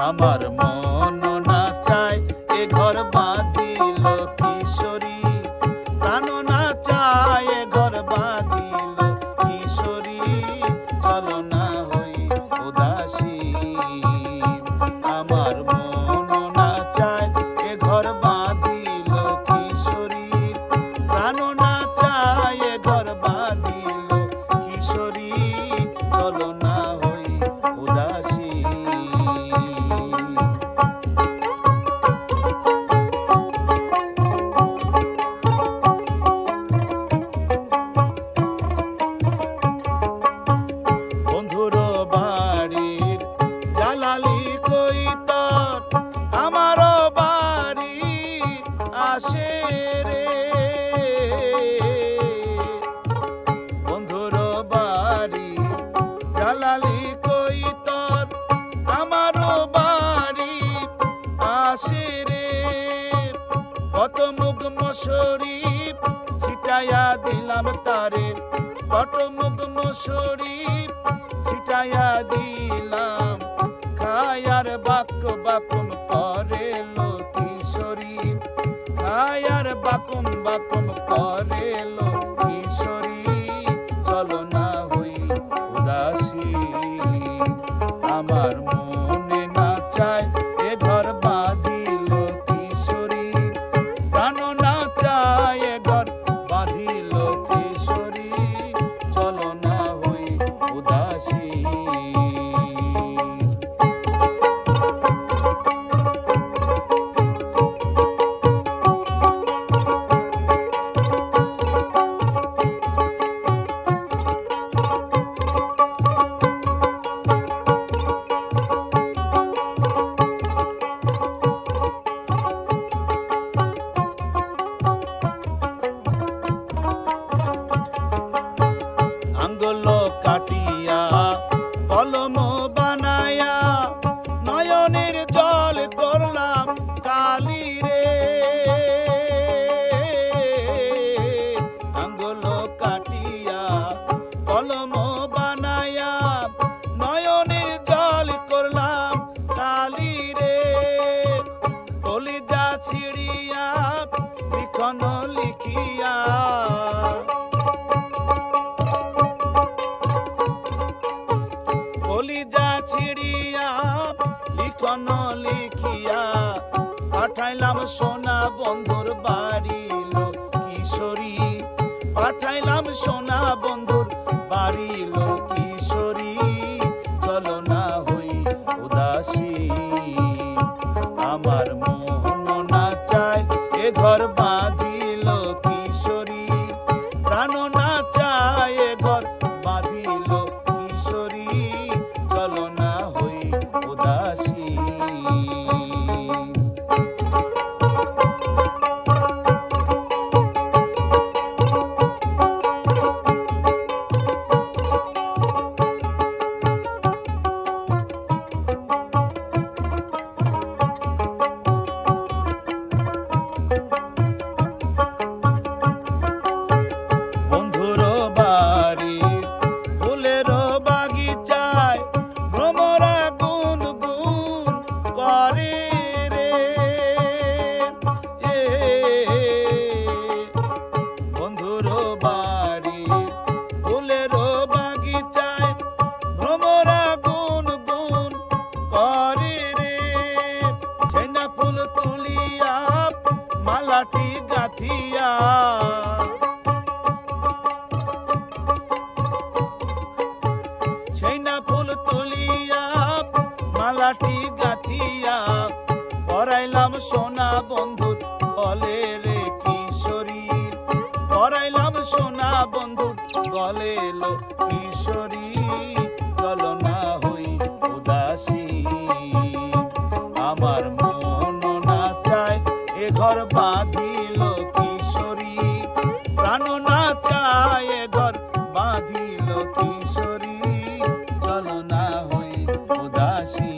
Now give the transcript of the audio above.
আমার মন না চায় এ ঘর বাঁধিল কিশোরী, প্রাণ না চায় এ ঘর বাঁধিল কিশোরী, চলো না হই উদাসী। আমার মন না চায় এ ঘর বাঁধিল কিশোরী, প্রাণ না চায় এ ঘর বাঁধিল কিশোরী, চলো না হই উদাসী। বন্ধুর বাড়ির জালালি কই তোর আমার বাড়ি আসে রে, বন্ধুর বাড়ি জালালি কই তোর আমার বাড়ি আসে রে। কত মুগ মশরি ছিটাইয়া দিলাম তারে, কত মুগ মশরি ছিটাইয়া দিলাম, খায়ার বাক বাকুম করে লো কিশোরী, খায়ার বাকুম বাকুম করে লো কিশোরী, চলো না হই উদাসী। আমার মনে না চায় এ ঘর বাঁধিল কিশোরী, প্রাণ না চায় এ ঘর বাঁধিল কিশোরী, চলো না হই উদাসী। আঙ্গুল কাটিয়া কলম বানায়া নয়নের জল করলাম কালি রে, আঙ্গুল কাটিয়া কলম বানায়া নয়নের জল করলাম কালি রে। কলিজা ছিড়িয়া লিখন লিখিয়া, কলিজা ছিড়িয়া লিখন লিখিয়া পাঠাইলাম সোনা বন্ধুর বাড়ি লো কিশোরী, পাঠাইলাম সোনা বন্ধুর বাড়ি লো কিশোরী, চলো না হই উদাসী। আমার মন না চায় এ ঘর বাঁধিল কিশোরী, প্রাণ না চায় এ ঘর বাঁধিল কিশোরী, চলো না হই উদাসী। বন্ধুর বাড়ি ফুলের বাগিচায় ভ্রমরা গুন গুন করে রে, বন্ধুর বাড়ি ফুলের বাগিচায় ভ্রমরা গুন গুন করে রে। ছেনা ফুল তুলিয়া মালাটি গাঁথিয়া, ছেনা ফুল তুলিয়া মালাটি গাঁথিয়া পরাইলাম সোনা বন্ধুর গলে রে কিশোরী, পরাইলাম সোনা বন্ধুর গলে লো কিশোরী, চলো না হই উদাসী। আমার মন না চায় এ ঘর বাঁধিল কিশোরী, প্রাণ না চায় এ ঘর বাঁধিল কিশোরী, চলো না হই উদাসী।